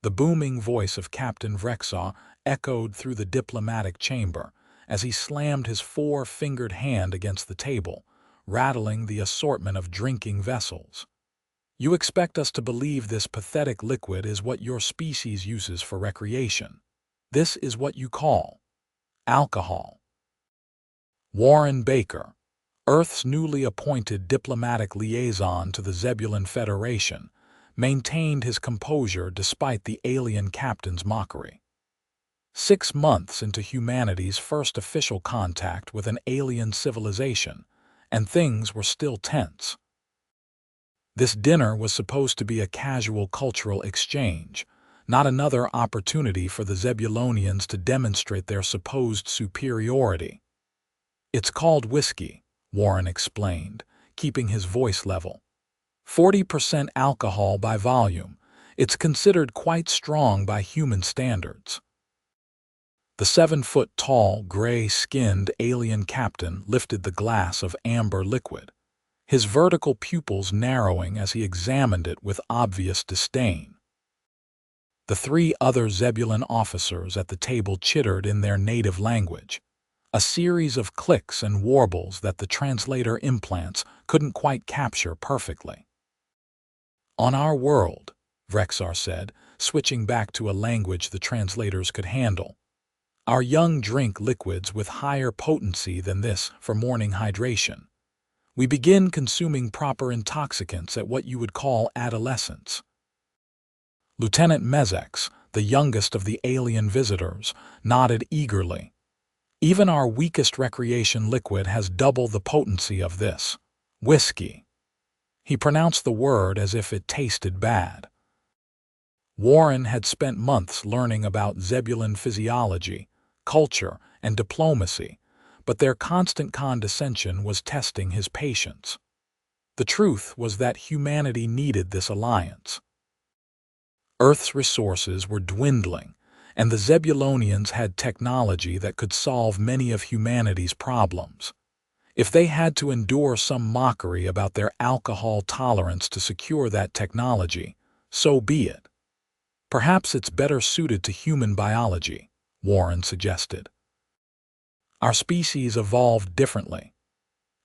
The booming voice of Captain Vrexar echoed through the diplomatic chamber as he slammed his four-fingered hand against the table, rattling the assortment of drinking vessels. You expect us to believe this pathetic liquid is what your species uses for recreation. This is what you call alcohol. Warren Baker, Earth's newly appointed diplomatic liaison to the Zebulon Federation, maintained his composure despite the alien captain's mockery. 6 months into humanity's first official contact with an alien civilization, and things were still tense. This dinner was supposed to be a casual cultural exchange, not another opportunity for the Zebulonians to demonstrate their supposed superiority. "It's called whiskey," Warren explained, keeping his voice level. 40% alcohol by volume. It's considered quite strong by human standards. The 7-foot-tall, gray-skinned alien captain lifted the glass of amber liquid, his vertical pupils narrowing as he examined it with obvious disdain. The 3 other Zebulon officers at the table chittered in their native language, a series of clicks and warbles that the translator implants couldn't quite capture perfectly. "On our world," Vrexar said, switching back to a language the translators could handle, "our young drink liquids with higher potency than this for morning hydration. We begin consuming proper intoxicants at what you would call adolescence." Lieutenant Mezex, the youngest of the alien visitors, nodded eagerly. "Even our weakest recreation liquid has double the potency of this. Whiskey." He pronounced the word as if it tasted bad. Warren had spent months learning about Zebulon physiology, culture, and diplomacy, but their constant condescension was testing his patience. The truth was that humanity needed this alliance. Earth's resources were dwindling, and the Zebulonians had technology that could solve many of humanity's problems. If they had to endure some mockery about their alcohol tolerance to secure that technology, so be it. "Perhaps it's better suited to human biology," Warren suggested. "Our species evolved differently."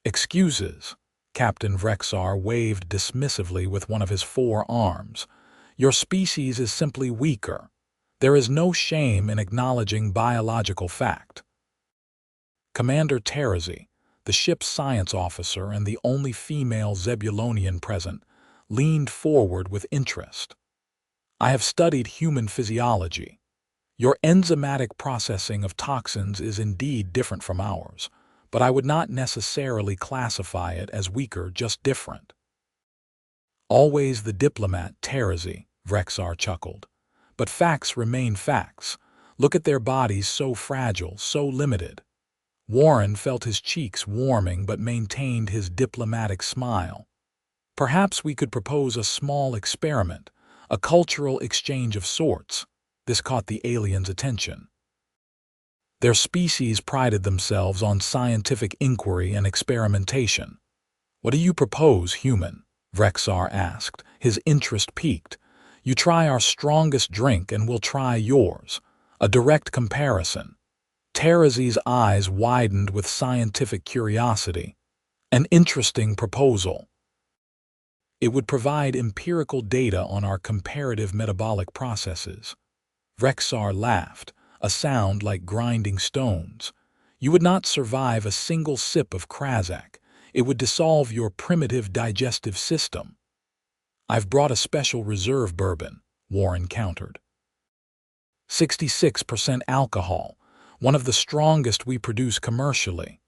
"Excuses," Captain Vrexar waved dismissively with one of his 4 arms. "Your species is simply weaker. There is no shame in acknowledging biological fact." Commander Terezi, the ship's science officer and the only female Zebulonian present, leaned forward with interest. "I have studied human physiology. Your enzymatic processing of toxins is indeed different from ours, but I would not necessarily classify it as weaker, just different." "Always the diplomat, Terezi," Vrexar chuckled. "But facts remain facts. Look at their bodies, so fragile, so limited." Warren felt his cheeks warming but maintained his diplomatic smile. "Perhaps we could propose a small experiment, a cultural exchange of sorts." This caught the aliens' attention. Their species prided themselves on scientific inquiry and experimentation. "What do you propose, human?" Vrexar asked, his interest piqued. "You try our strongest drink and we'll try yours. A direct comparison." Terezi's eyes widened with scientific curiosity. "An interesting proposal." "It would provide empirical data on our comparative metabolic processes." Vrexar laughed, a sound like grinding stones. "You would not survive a single sip of Krazak. It would dissolve your primitive digestive system." "I've brought a special reserve bourbon," Warren countered. 66% alcohol, one of the strongest we produce commercially."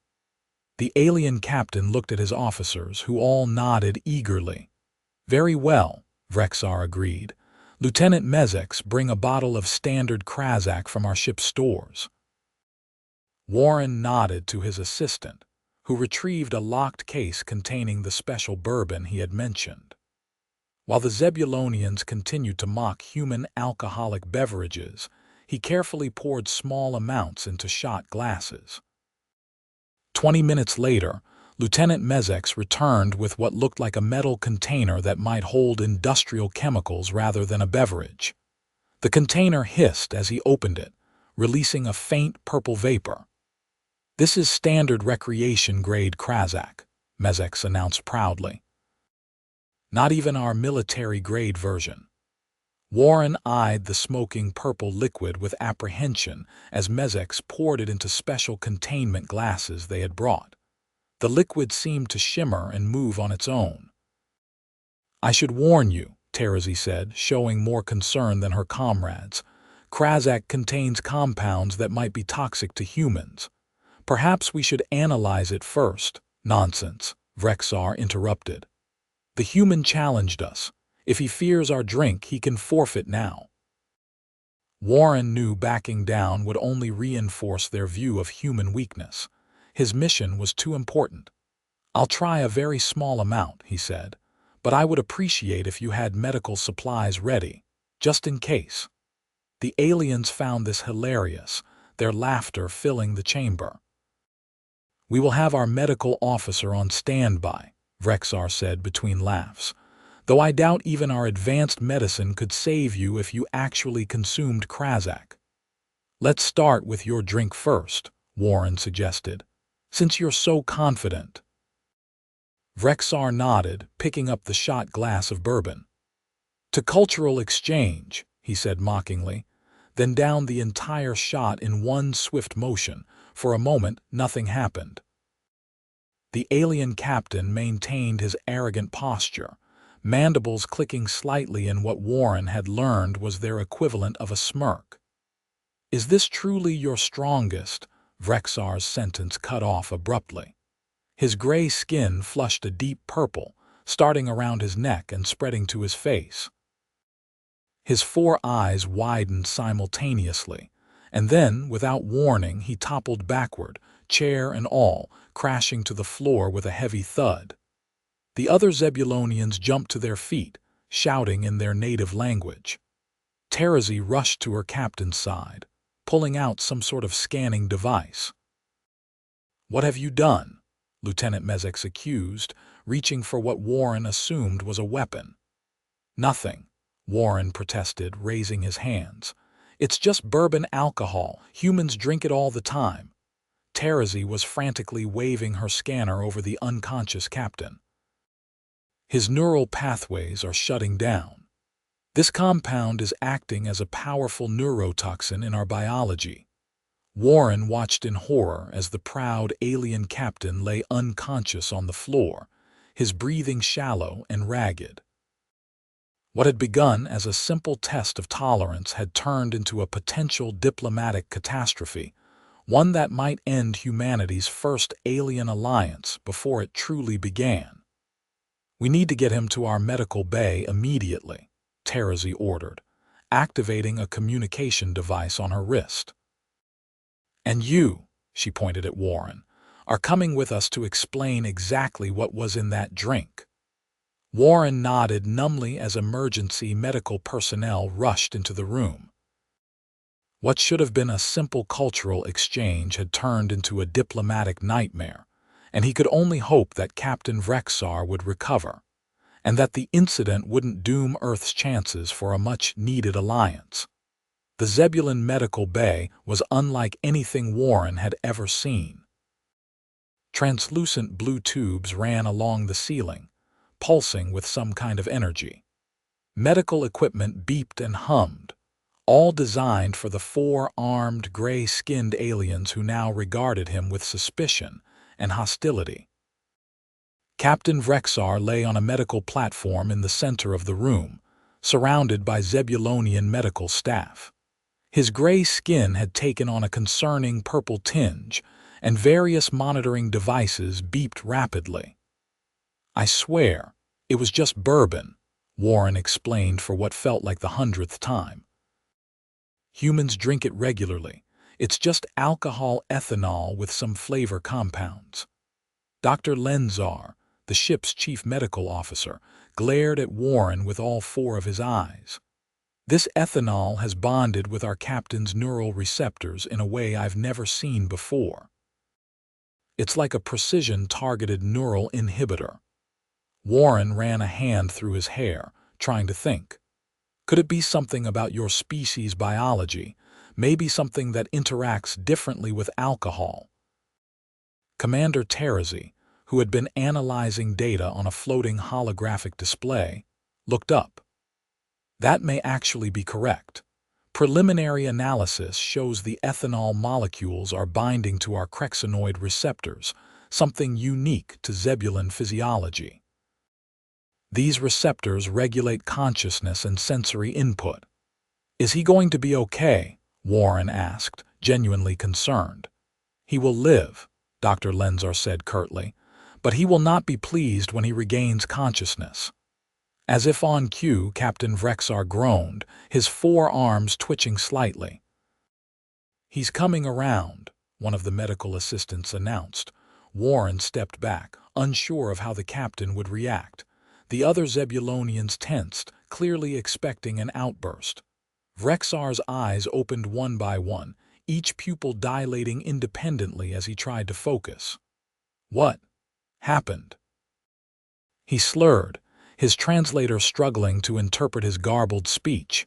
The alien captain looked at his officers, who all nodded eagerly. "Very well," Vrexar agreed. "Lieutenant Mezex, bring a bottle of standard Krazak from our ship's stores." Warren nodded to his assistant, who retrieved a locked case containing the special bourbon he had mentioned. While the Zebulonians continued to mock human alcoholic beverages, he carefully poured small amounts into shot glasses. 20 minutes later, Lieutenant Mezex returned with what looked like a metal container that might hold industrial chemicals rather than a beverage. The container hissed as he opened it, releasing a faint purple vapor. "This is standard recreation-grade Krazak," Mezek announced proudly. "Not even our military-grade version." Warren eyed the smoking purple liquid with apprehension as Mezek poured it into special containment glasses they had brought. The liquid seemed to shimmer and move on its own. "I should warn you," Terezi said, showing more concern than her comrades. "Krazak contains compounds that might be toxic to humans. Perhaps we should analyze it first." "Nonsense," Vrexar interrupted. "The human challenged us. If he fears our drink, he can forfeit now." Warren knew backing down would only reinforce their view of human weakness. His mission was too important. "I'll try a very small amount," he said, "but I would appreciate if you had medical supplies ready, just in case." The aliens found this hilarious, their laughter filling the chamber. "We will have our medical officer on standby," Vrexar said between laughs. "Though I doubt even our advanced medicine could save you if you actually consumed Krazak." "Let's start with your drink first," Warren suggested, "since you're so confident." Vrexar nodded, picking up the shot glass of bourbon. "To cultural exchange," he said mockingly, then downed the entire shot in one swift motion. For a moment, nothing happened. The alien captain maintained his arrogant posture, mandibles clicking slightly in what Warren had learned was their equivalent of a smirk. "Is this truly your strongest?" Vrexar's sentence cut off abruptly. His gray skin flushed a deep purple, starting around his neck and spreading to his face. His four eyes widened simultaneously, and then, without warning, he toppled backward, chair and all, crashing to the floor with a heavy thud. The other Zebulonians jumped to their feet, shouting in their native language. Terezi rushed to her captain's side, pulling out some sort of scanning device. "What have you done?" Lieutenant Mezek accused, reaching for what Warren assumed was a weapon. "Nothing," Warren protested, raising his hands. "It's just bourbon alcohol. Humans drink it all the time." Terezi was frantically waving her scanner over the unconscious captain. "His neural pathways are shutting down. This compound is acting as a powerful neurotoxin in our biology." Warren watched in horror as the proud alien captain lay unconscious on the floor, his breathing shallow and ragged. What had begun as a simple test of tolerance had turned into a potential diplomatic catastrophe, one that might end humanity's first alien alliance before it truly began. "We need to get him to our medical bay immediately," Terezi ordered, activating a communication device on her wrist. "And you," she pointed at Warren, "are coming with us to explain exactly what was in that drink." Warren nodded numbly as emergency medical personnel rushed into the room. What should have been a simple cultural exchange had turned into a diplomatic nightmare, and he could only hope that Captain Vrexar would recover, and that the incident wouldn't doom Earth's chances for a much-needed alliance. The Zebulon Medical Bay was unlike anything Warren had ever seen. Translucent blue tubes ran along the ceiling, pulsing with some kind of energy. Medical equipment beeped and hummed, all designed for the four-armed, gray-skinned aliens who now regarded him with suspicion and hostility. Captain Vrexar lay on a medical platform in the center of the room, surrounded by Zebulonian medical staff. His gray skin had taken on a concerning purple tinge, and various monitoring devices beeped rapidly. "I swear, it was just bourbon," Warren explained for what felt like the 100th time. "Humans drink it regularly. It's just alcohol ethanol with some flavor compounds." Dr. Lenzar, the ship's chief medical officer, glared at Warren with all four of his eyes. "This ethanol has bonded with our captain's neural receptors in a way I've never seen before. It's like a precision-targeted neural inhibitor." Warren ran a hand through his hair, trying to think. Could it be something about your species' biology, maybe something that interacts differently with alcohol? Commander Terezi, who had been analyzing data on a floating holographic display, looked up. That may actually be correct. Preliminary analysis shows the ethanol molecules are binding to our crexinoid receptors, something unique to Zebulon physiology. These receptors regulate consciousness and sensory input. Is he going to be okay? Warren asked, genuinely concerned. He will live, Dr. Lenzar said curtly, but he will not be pleased when he regains consciousness. As if on cue, Captain Vrexar groaned, his forearms twitching slightly. He's coming around, one of the medical assistants announced. Warren stepped back, unsure of how the captain would react. The other Zebulonians tensed, clearly expecting an outburst. Vrexar's eyes opened one by one, each pupil dilating independently as he tried to focus. What happened? He slurred, his translator struggling to interpret his garbled speech.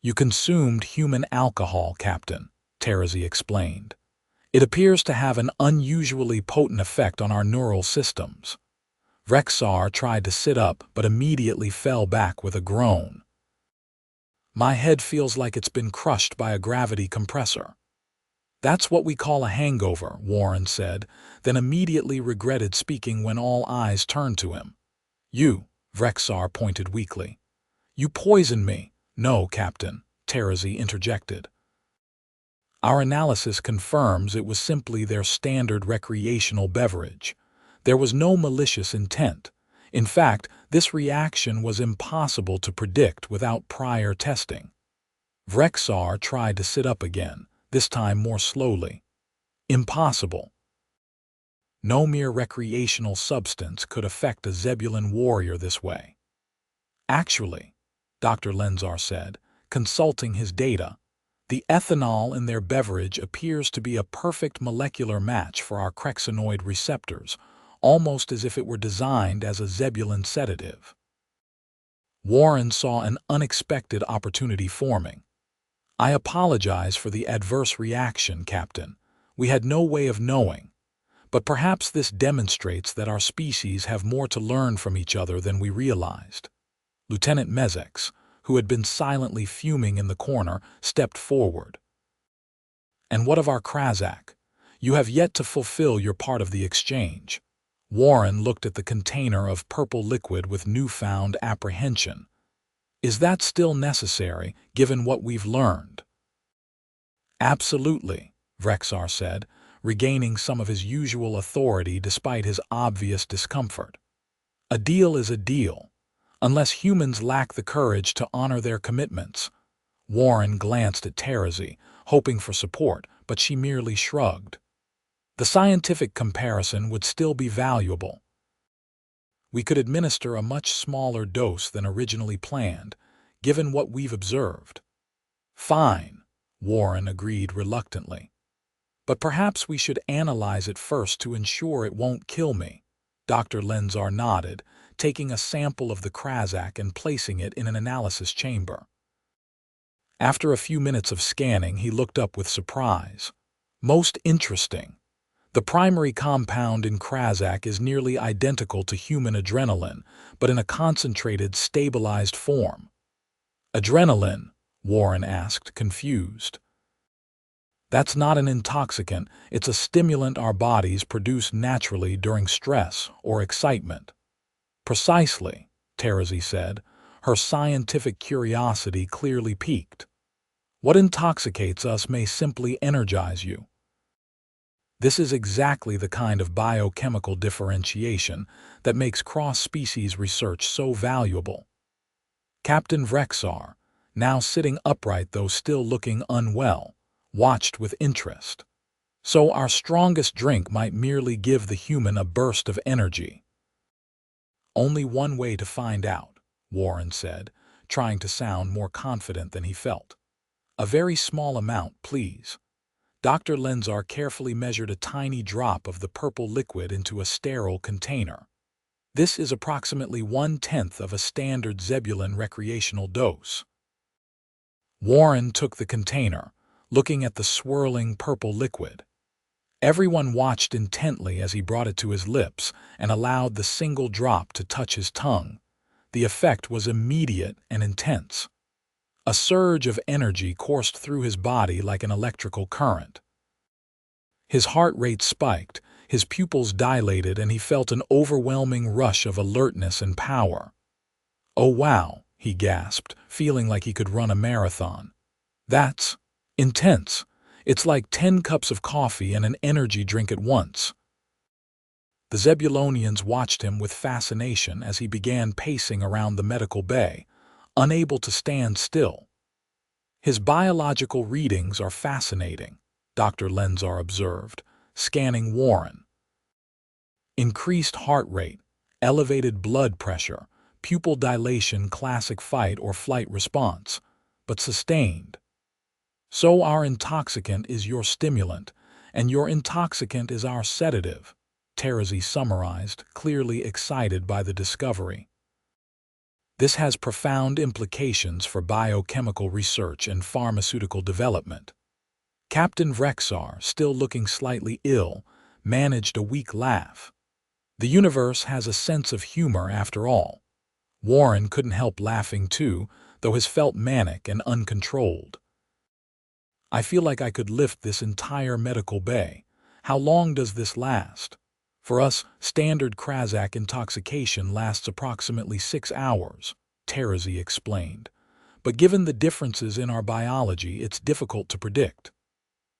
You consumed human alcohol, Captain, Terezi explained. It appears to have an unusually potent effect on our neural systems. Vrexar tried to sit up but immediately fell back with a groan. My head feels like it's been crushed by a gravity compressor. That's what we call a hangover, Warren said, then immediately regretted speaking when all eyes turned to him. You, Vrexar pointed weakly. You poisoned me. No, Captain, Terezi interjected. Our analysis confirms it was simply their standard recreational beverage. There was no malicious intent. In fact, this reaction was impossible to predict without prior testing. Vrexar tried to sit up again, this time more slowly. Impossible. No mere recreational substance could affect a Zebulon warrior this way. Actually, Dr. Lenzar said, consulting his data, the ethanol in their beverage appears to be a perfect molecular match for our crexinoid receptors, almost as if it were designed as a Zebulon sedative. Warren saw an unexpected opportunity forming. I apologize for the adverse reaction, Captain. We had no way of knowing. But perhaps this demonstrates that our species have more to learn from each other than we realized. Lieutenant Mezex, who had been silently fuming in the corner, stepped forward. And what of our Krazak? You have yet to fulfill your part of the exchange. Warren looked at the container of purple liquid with newfound apprehension. Is that still necessary, given what we've learned? Absolutely, Vrexar said, regaining some of his usual authority despite his obvious discomfort. A deal is a deal, unless humans lack the courage to honor their commitments. Warren glanced at Terezi, hoping for support, but she merely shrugged. The scientific comparison would still be valuable. We could administer a much smaller dose than originally planned, given what we've observed. Fine, Warren agreed reluctantly. But perhaps we should analyze it first to ensure it won't kill me. Dr. Lenzar nodded, taking a sample of the Krazak and placing it in an analysis chamber. After a few minutes of scanning, he looked up with surprise. Most interesting. The primary compound in Krazak is nearly identical to human adrenaline, but in a concentrated, stabilized form. Adrenaline? Warren asked, confused. That's not an intoxicant, it's a stimulant our bodies produce naturally during stress or excitement. Precisely, Terezi said, her scientific curiosity clearly piqued. What intoxicates us may simply energize you. This is exactly the kind of biochemical differentiation that makes cross-species research so valuable. Captain Vrexar, now sitting upright though still looking unwell, watched with interest. So our strongest drink might merely give the human a burst of energy. Only one way to find out, Warren said, trying to sound more confident than he felt. A very small amount, please. Dr. Lenzar carefully measured a tiny drop of the purple liquid into a sterile container. This is approximately 1/10 of a standard Zebulon recreational dose. Warren took the container, looking at the swirling purple liquid. Everyone watched intently as he brought it to his lips and allowed the single drop to touch his tongue. The effect was immediate and intense. A surge of energy coursed through his body like an electrical current. His heart rate spiked, his pupils dilated, and he felt an overwhelming rush of alertness and power. "Oh wow," he gasped, feeling like he could run a marathon. "That's intense. It's like 10 cups of coffee and an energy drink at once." The Zebulonians watched him with fascination as he began pacing around the medical bay, unable to stand still. "His biological readings are fascinating," Dr. Lenzar observed, scanning Warren. "Increased heart rate, elevated blood pressure, pupil dilation, classic fight or flight response, but sustained. So our intoxicant is your stimulant, and your intoxicant is our sedative," Terezi summarized, clearly excited by the discovery. "This has profound implications for biochemical research and pharmaceutical development." Captain Vrexar, still looking slightly ill, managed a weak laugh. "The universe has a sense of humor after all." Warren couldn't help laughing too, though his felt manic and uncontrolled. "I feel like I could lift this entire medical bay. How long does this last?" "For us, standard Krasak intoxication lasts approximately 6 hours, Terezi explained. "But given the differences in our biology, it's difficult to predict."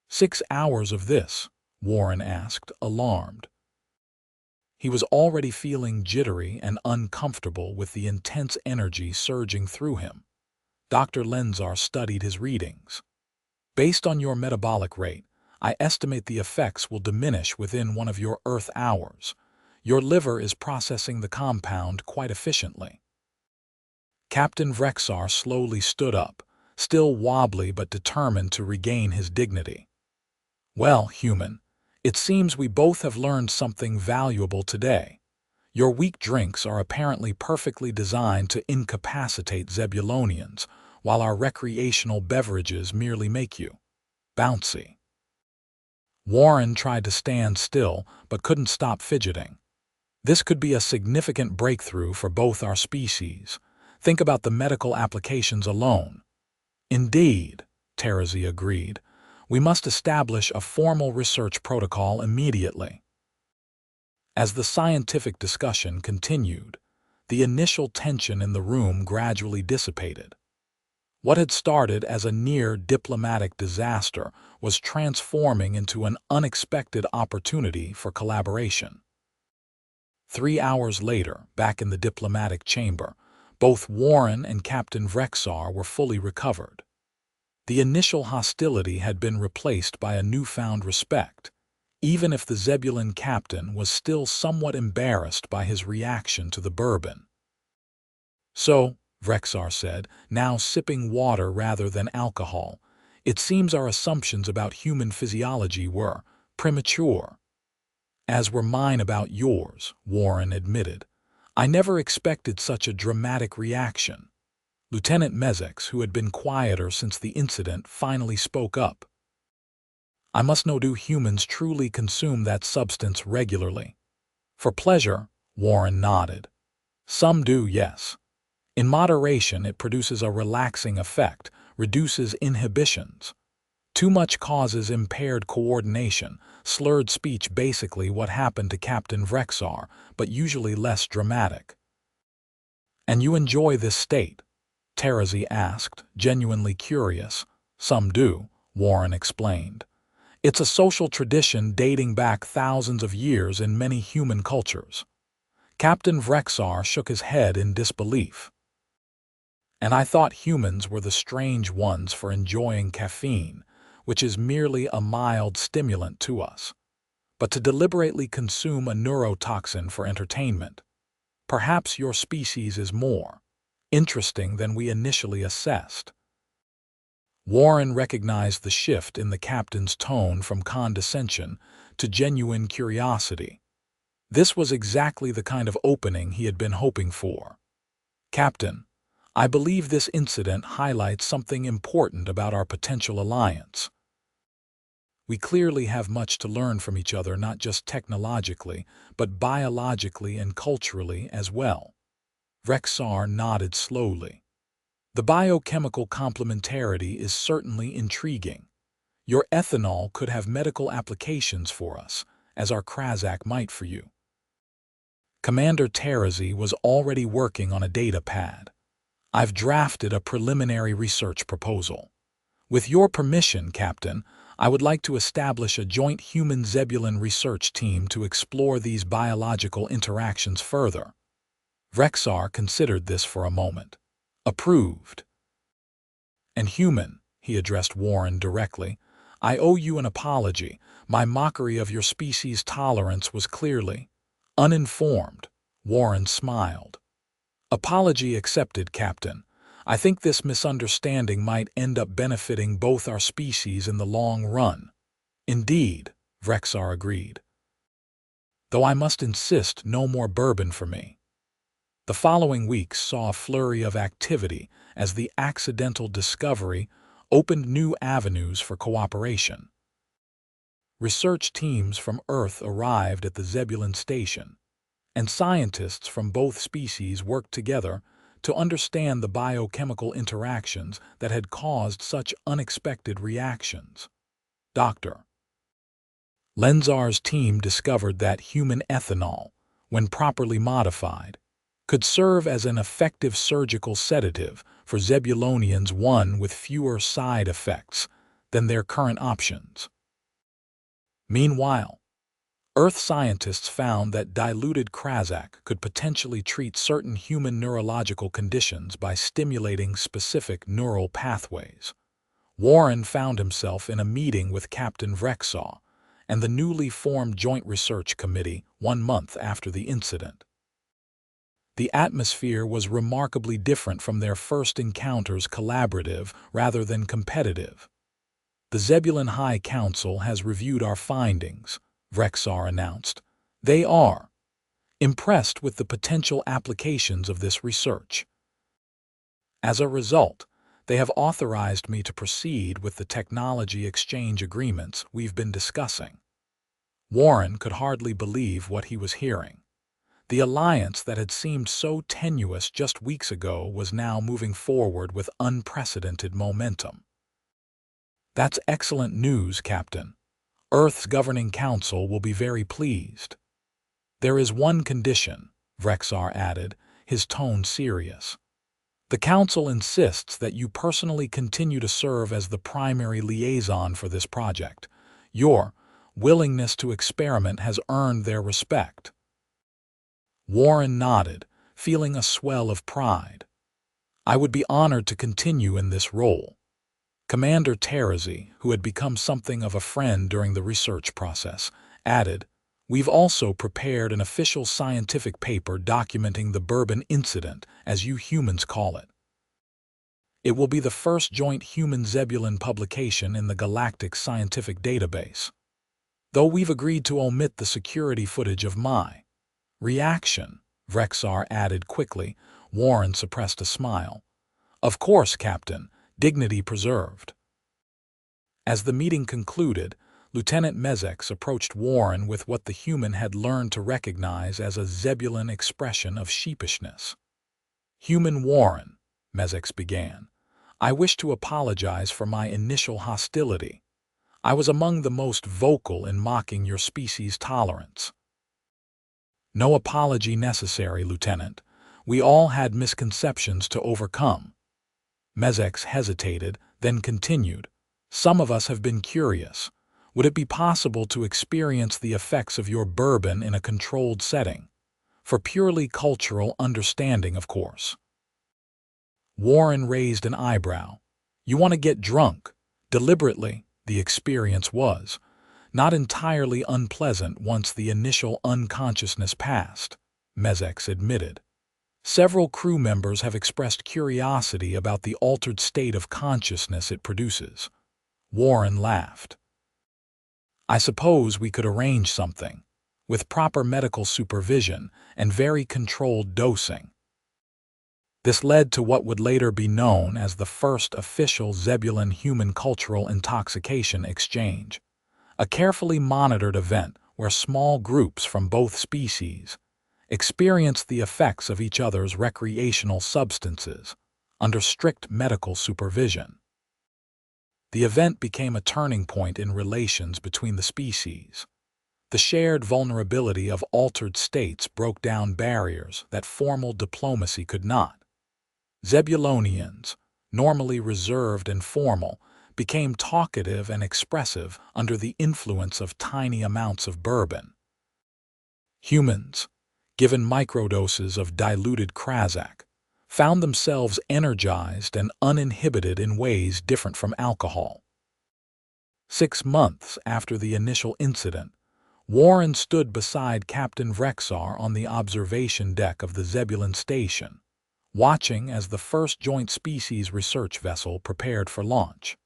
6 hours of this?" Warren asked, alarmed. He was already feeling jittery and uncomfortable with the intense energy surging through him. Dr. Lenzar studied his readings. "Based on your metabolic rate, I estimate the effects will diminish within one of your Earth hours. Your liver is processing the compound quite efficiently." Captain Vrexar slowly stood up, still wobbly but determined to regain his dignity. "Well, human, it seems we both have learned something valuable today. Your weak drinks are apparently perfectly designed to incapacitate Zebulonians, while our recreational beverages merely make you bouncy." Warren tried to stand still, but couldn't stop fidgeting. "This could be a significant breakthrough for both our species. Think about the medical applications alone." "Indeed," Terezi agreed. "We must establish a formal research protocol immediately." As the scientific discussion continued, the initial tension in the room gradually dissipated. What had started as a near diplomatic disaster was transforming into an unexpected opportunity for collaboration. 3 hours later, back in the diplomatic chamber, both Warren and Captain Vrexar were fully recovered. The initial hostility had been replaced by a newfound respect, even if the Zebulon captain was still somewhat embarrassed by his reaction to the bourbon. "So," Vrexar said, now sipping water rather than alcohol, "it seems our assumptions about human physiology were premature." "As were mine about yours," Warren admitted. "I never expected such a dramatic reaction." Lieutenant Mezek, who had been quieter since the incident, finally spoke up. "I must know, do humans truly consume that substance regularly?" "For pleasure," Warren nodded. "Some do, yes. In moderation, it produces a relaxing effect, reduces inhibitions. Too much causes impaired coordination, slurred speech, basically what happened to Captain Vrexar, but usually less dramatic." "And you enjoy this state?" Terezi asked, genuinely curious. "Some do," Warren explained. "It's a social tradition dating back thousands of years in many human cultures." Captain Vrexar shook his head in disbelief. "And I thought humans were the strange ones for enjoying caffeine, which is merely a mild stimulant to us. But to deliberately consume a neurotoxin for entertainment. Perhaps your species is more interesting than we initially assessed." Warren recognized the shift in the captain's tone from condescension to genuine curiosity. This was exactly the kind of opening he had been hoping for. "Captain, I believe this incident highlights something important about our potential alliance. We clearly have much to learn from each other, not just technologically, but biologically and culturally as well. Rexar nodded slowly. The biochemical complementarity is certainly intriguing. Your ethanol could have medical applications for us, as our Krazak might for you. Commander Terazi was already working on a data pad. I've drafted a preliminary research proposal. With your permission, Captain, I would like to establish a joint human-Zebulon research team to explore these biological interactions further. Rexar considered this for a moment. Approved. And human, he addressed Warren directly, I owe you an apology. My mockery of your species' tolerance was clearly uninformed. Warren smiled. Apology accepted, Captain. I think this misunderstanding might end up benefiting both our species in the long run. Indeed, Rexar agreed. Though I must insist no more bourbon for me. The following weeks saw a flurry of activity as the accidental discovery opened new avenues for cooperation. Research teams from Earth arrived at the Zebulon station, and scientists from both species worked together to understand the biochemical interactions that had caused such unexpected reactions. Dr. Lenzar's team discovered that human ethanol, when properly modified, could serve as an effective surgical sedative for Zebulonians, one with fewer side effects than their current options. Meanwhile, Earth scientists found that diluted Krazak could potentially treat certain human neurological conditions by stimulating specific neural pathways. Warren found himself in a meeting with Captain Vrexaw and the newly formed Joint Research Committee 1 month after the incident. The atmosphere was remarkably different from their first encounters, collaborative rather than competitive. The Zebulon High Council has reviewed our findings, Vrexar announced. They are impressed with the potential applications of this research. As a result, they have authorized me to proceed with the technology exchange agreements we've been discussing. Warren could hardly believe what he was hearing. The alliance that had seemed so tenuous just weeks ago was now moving forward with unprecedented momentum. That's excellent news, Captain. Earth's governing council will be very pleased. There is one condition, Vrexar added, his tone serious. The council insists that you personally continue to serve as the primary liaison for this project. Your willingness to experiment has earned their respect. Warren nodded, feeling a swell of pride. I would be honored to continue in this role. Commander Terazi, who had become something of a friend during the research process, added, We've also prepared an official scientific paper documenting the bourbon incident, as you humans call it. It will be the first joint human-Zebulon publication in the Galactic Scientific Database. Though we've agreed to omit the security footage of my reaction, Vrexar added quickly. Warren suppressed a smile. Of course, Captain, dignity preserved. As the meeting concluded, Lieutenant Mezex approached Warren with what the human had learned to recognize as a Zebulon expression of sheepishness. Human Warren, Mezex began, I wish to apologize for my initial hostility. I was among the most vocal in mocking your species' tolerance. No apology necessary, Lieutenant. We all had misconceptions to overcome. Mezex hesitated, then continued. Some of us have been curious. Would it be possible to experience the effects of your bourbon in a controlled setting? For purely cultural understanding, of course. Warren raised an eyebrow. You want to get drunk? Deliberately, the experience was. Not entirely unpleasant once the initial unconsciousness passed, Mezex admitted. Several crew members have expressed curiosity about the altered state of consciousness it produces. Warren laughed. I suppose we could arrange something, with proper medical supervision and very controlled dosing. This led to what would later be known as the first official Zebulon human cultural intoxication exchange, a carefully monitored event where small groups from both species experienced the effects of each other's recreational substances under strict medical supervision. The event became a turning point in relations between the species. The shared vulnerability of altered states broke down barriers that formal diplomacy could not. Zebulonians, normally reserved and formal, became talkative and expressive under the influence of tiny amounts of bourbon. Humans, given microdoses of diluted Krasak, found themselves energized and uninhibited in ways different from alcohol. 6 months after the initial incident, Warren stood beside Captain Vrexar on the observation deck of the Zebulon station, watching as the first joint species research vessel prepared for launch.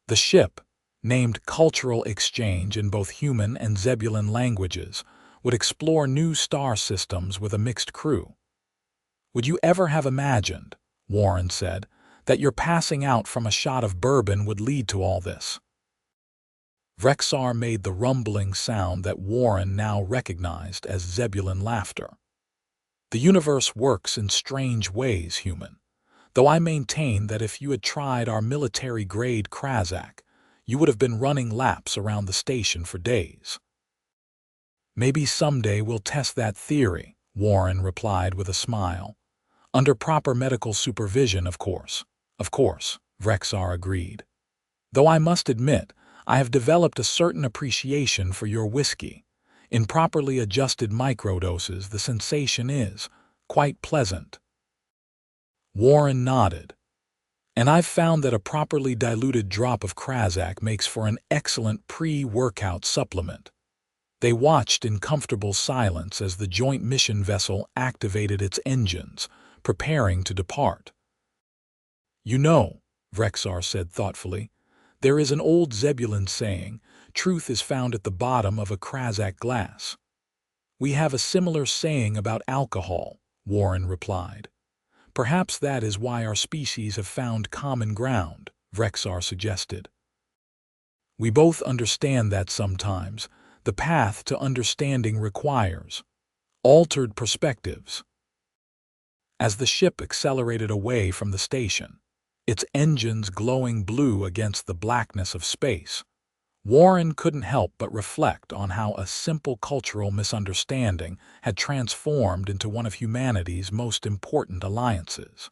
The ship, named Cultural Exchange in both human and Zebulon languages, would explore new star systems with a mixed crew. "Would you ever have imagined," Warren said, "that your passing out from a shot of bourbon would lead to all this?" Vrexar made the rumbling sound that Warren now recognized as Zebulon laughter. "The universe works in strange ways, human. Though I maintain that if you had tried our military-grade Krasak, you would have been running laps around the station for days." "Maybe someday we'll test that theory," Warren replied with a smile. "Under proper medical supervision, of course." "Of course," Vrexar agreed. "Though I must admit, I have developed a certain appreciation for your whiskey. In properly adjusted microdoses, the sensation is quite pleasant." Warren nodded. "And I've found that a properly diluted drop of Krasak makes for an excellent pre-workout supplement." They watched in comfortable silence as the joint mission vessel activated its engines, preparing to depart. "You know," Vrexar said thoughtfully, "there is an old Zebulon saying, 'Truth is found at the bottom of a Krasak glass.' We have a similar saying about alcohol," Warren replied. "Perhaps that is why our species have found common ground," Vrexar suggested. "We both understand that sometimes the path to understanding requires altered perspectives." As the ship accelerated away from the station, its engines glowing blue against the blackness of space, Warren couldn't help but reflect on how a simple cultural misunderstanding had transformed into one of humanity's most important alliances.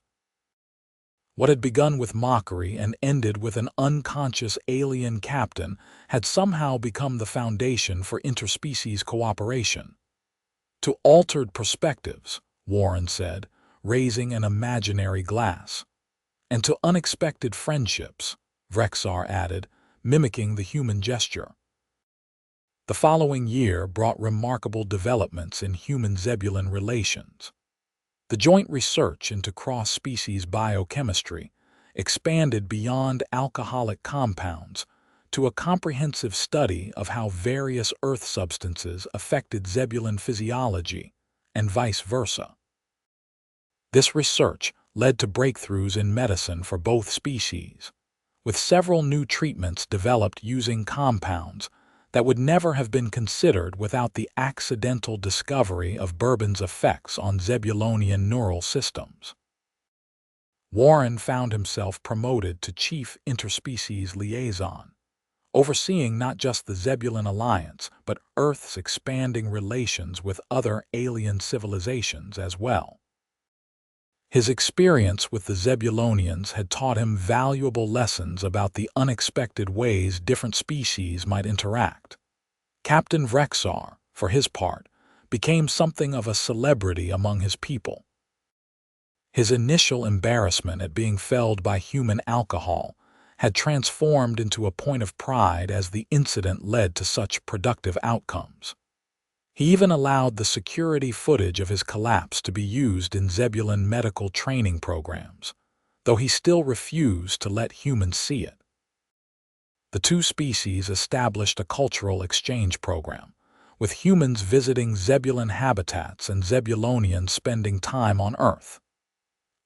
What had begun with mockery and ended with an unconscious alien captain had somehow become the foundation for interspecies cooperation. "To altered perspectives," Warren said, raising an imaginary glass. "And to unexpected friendships," Vrexar added, mimicking the human gesture. The following year brought remarkable developments in human-Zebulon relations. The joint research into cross-species biochemistry expanded beyond alcoholic compounds to a comprehensive study of how various Earth substances affected Zebulon physiology and vice versa. This research led to breakthroughs in medicine for both species, with several new treatments developed using compounds that would never have been considered without the accidental discovery of bourbon's effects on Zebulonian neural systems. Warren found himself promoted to Chief Interspecies Liaison, overseeing not just the Zebulon Alliance, but Earth's expanding relations with other alien civilizations as well. His experience with the Zebulonians had taught him valuable lessons about the unexpected ways different species might interact. Captain Vrexar, for his part, became something of a celebrity among his people. His initial embarrassment at being felled by human alcohol had transformed into a point of pride as the incident led to such productive outcomes. He even allowed the security footage of his collapse to be used in Zebulon medical training programs, though he still refused to let humans see it. The two species established a cultural exchange program, with humans visiting Zebulon habitats and Zebulonians spending time on Earth.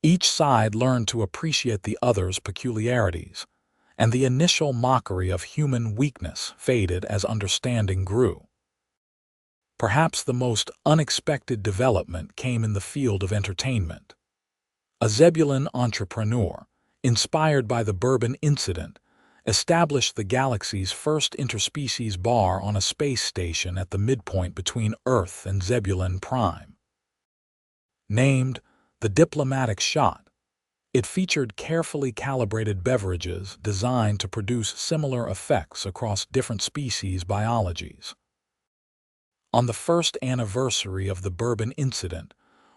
Each side learned to appreciate the other's peculiarities, and the initial mockery of human weakness faded as understanding grew. Perhaps the most unexpected development came in the field of entertainment. A Zebulon entrepreneur, inspired by the bourbon incident, established the galaxy's first interspecies bar on a space station at the midpoint between Earth and Zebulon Prime. Named the Diplomatic Shot, it featured carefully calibrated beverages designed to produce similar effects across different species biologies. On the first anniversary of the bourbon incident,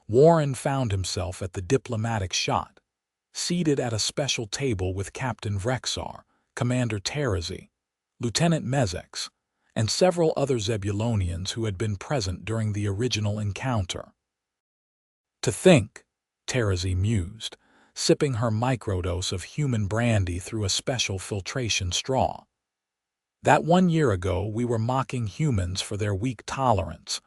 Warren found himself at the Diplomatic Shot, seated at a special table with Captain Vrexar, Commander Terezi, Lieutenant Mezex, and several other Zebulonians who had been present during the original encounter. "To think," Terezi mused, sipping her microdose of human brandy through a special filtration straw, "that 1 year ago we were mocking humans for their weak tolerance,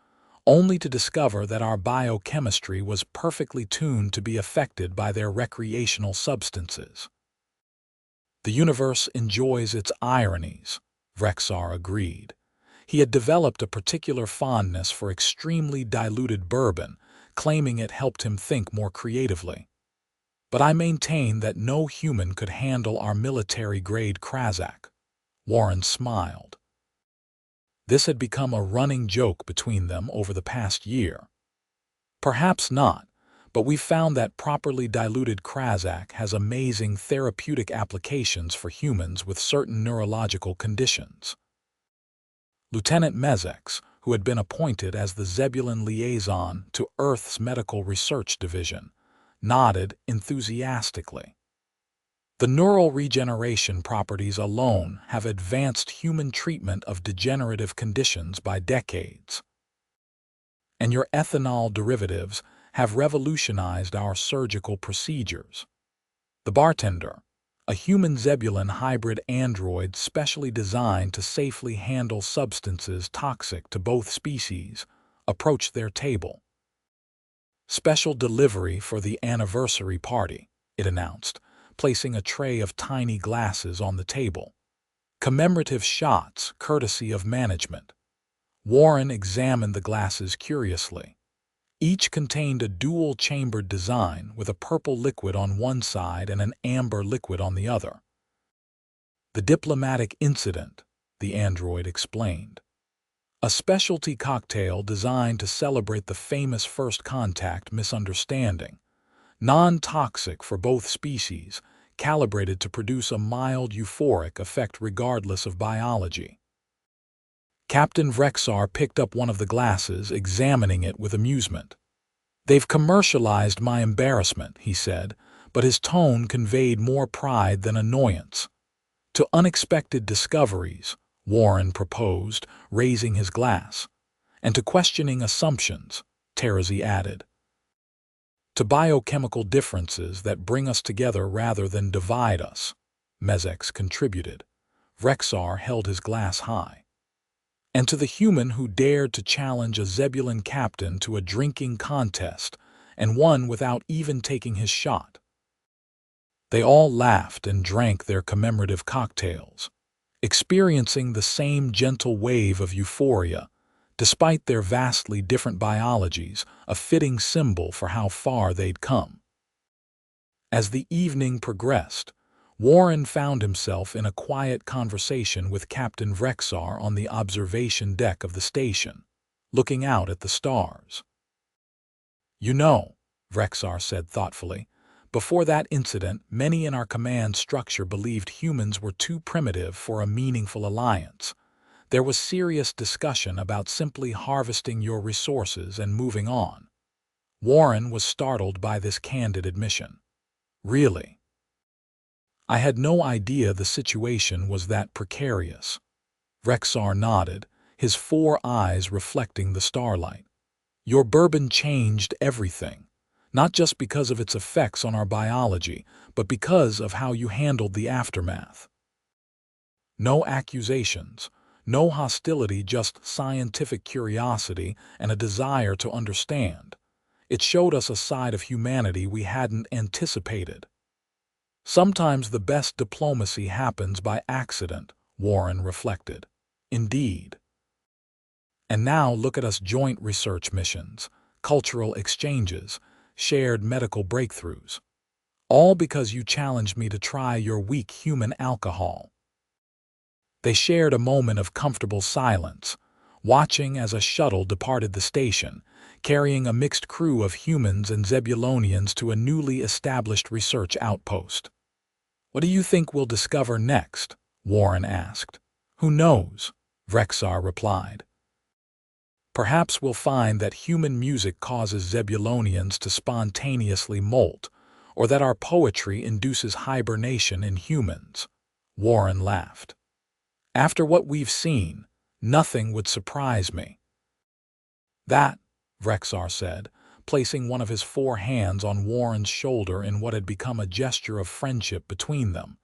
only to discover that our biochemistry was perfectly tuned to be affected by their recreational substances." "The universe enjoys its ironies," Vrexar agreed. He had developed a particular fondness for extremely diluted bourbon, claiming it helped him think more creatively. "But I maintain that no human could handle our military-grade Krazak." Warren smiled. This had become a running joke between them over the past year. "Perhaps not, but we've found that properly diluted Krazak has amazing therapeutic applications for humans with certain neurological conditions." Lieutenant Mezex, who had been appointed as the Zebulon liaison to Earth's Medical Research Division, nodded enthusiastically. "The neural regeneration properties alone have advanced human treatment of degenerative conditions by decades. And your ethanol derivatives have revolutionized our surgical procedures." The bartender, a human Zebulon hybrid android specially designed to safely handle substances toxic to both species, approached their table. "Special delivery for the anniversary party," it announced, placing a tray of tiny glasses on the table. "Commemorative shots, courtesy of management." Warren examined the glasses curiously. Each contained a dual-chambered design with a purple liquid on one side and an amber liquid on the other. "The diplomatic incident," the android explained. "A specialty cocktail designed to celebrate the famous first contact misunderstanding. Non-toxic for both species, calibrated to produce a mild euphoric effect regardless of biology." Captain Vrexar picked up one of the glasses, examining it with amusement. "They've commercialized my embarrassment," he said, but his tone conveyed more pride than annoyance. "To unexpected discoveries," Warren proposed, raising his glass. "And to questioning assumptions," Terezi added. "To biochemical differences that bring us together rather than divide us," Mezex contributed. Vrexar held his glass high. "And to the human who dared to challenge a Zebulon captain to a drinking contest and won without even taking his shot." They all laughed and drank their commemorative cocktails, experiencing the same gentle wave of euphoria, despite their vastly different biologies, a fitting symbol for how far they'd come. As the evening progressed, Warren found himself in a quiet conversation with Captain Vrexar on the observation deck of the station, looking out at the stars. "You know," Vrexar said thoughtfully, "before that incident, many in our command structure believed humans were too primitive for a meaningful alliance. There was serious discussion about simply harvesting your resources and moving on." Warren was startled by this candid admission. "Really? I had no idea the situation was that precarious." Vrexar nodded, his 4 eyes reflecting the starlight. "Your bourbon changed everything, not just because of its effects on our biology, but because of how you handled the aftermath. No accusations, no hostility, just scientific curiosity and a desire to understand. It showed us a side of humanity we hadn't anticipated. Sometimes the best diplomacy happens by accident, Warren reflected. Indeed. And now look at us: joint research missions, cultural exchanges, shared medical breakthroughs. All because you challenged me to try your weak human alcohol. They shared a moment of comfortable silence, watching as a shuttle departed the station, carrying a mixed crew of humans and Zebulonians to a newly established research outpost. "What do you think we'll discover next?" Warren asked. "Who knows?" Vrexar replied. "Perhaps we'll find that human music causes Zebulonians to spontaneously molt, or that our poetry induces hibernation in humans." Warren laughed. "After what we've seen, nothing would surprise me." "That," Vrexar said, placing one of his 4 hands on Warren's shoulder in what had become a gesture of friendship between them,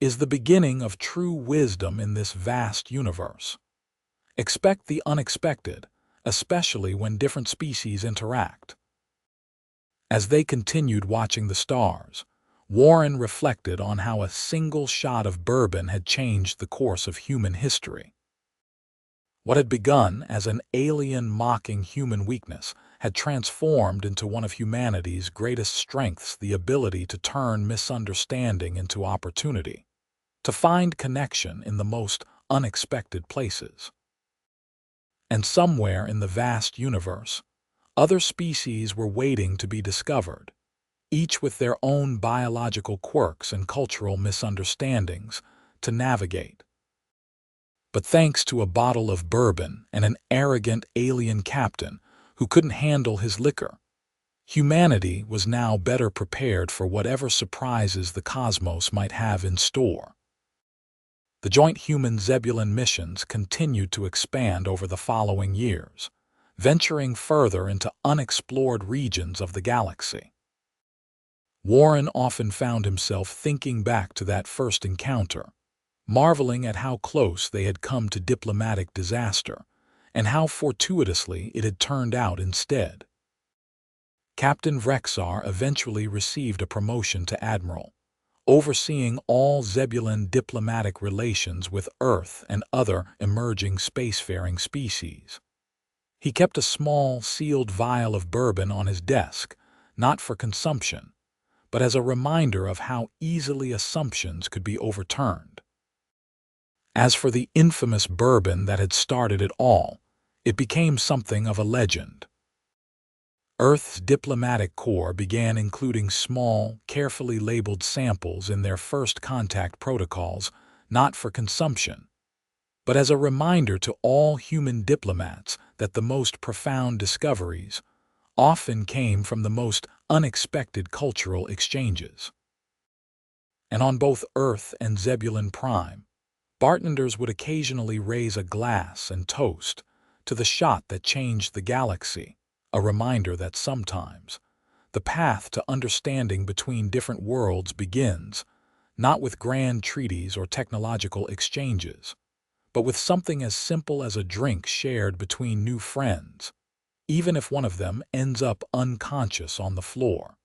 "is the beginning of true wisdom in this vast universe. Expect the unexpected, especially when different species interact." As they continued watching the stars, Warren reflected on how a single shot of bourbon had changed the course of human history. What had begun as an alien mocking human weakness had transformed into one of humanity's greatest strengths: the ability to turn misunderstanding into opportunity, to find connection in the most unexpected places. And somewhere in the vast universe, other species were waiting to be discovered, each with their own biological quirks and cultural misunderstandings to navigate. But thanks to a bottle of bourbon and an arrogant alien captain who couldn't handle his liquor, humanity was now better prepared for whatever surprises the cosmos might have in store. The joint human-Zebulon missions continued to expand over the following years, venturing further into unexplored regions of the galaxy. Warren often found himself thinking back to that first encounter, marveling at how close they had come to diplomatic disaster, and how fortuitously it had turned out instead. Captain Vrexar eventually received a promotion to admiral, overseeing all Zebulon diplomatic relations with Earth and other emerging spacefaring species. He kept a small, sealed vial of bourbon on his desk, not for consumption, but as a reminder of how easily assumptions could be overturned. As for the infamous bourbon that had started it all, it became something of a legend. Earth's diplomatic corps began including small, carefully labeled samples in their first contact protocols, not for consumption, but as a reminder to all human diplomats that the most profound discoveries often came from the most unexpected cultural exchanges. And on both Earth and Zebulon Prime, bartenders would occasionally raise a glass and toast to the shot that changed the galaxy, a reminder that sometimes the path to understanding between different worlds begins not with grand treaties or technological exchanges, but with something as simple as a drink shared between new friends, even if one of them ends up unconscious on the floor.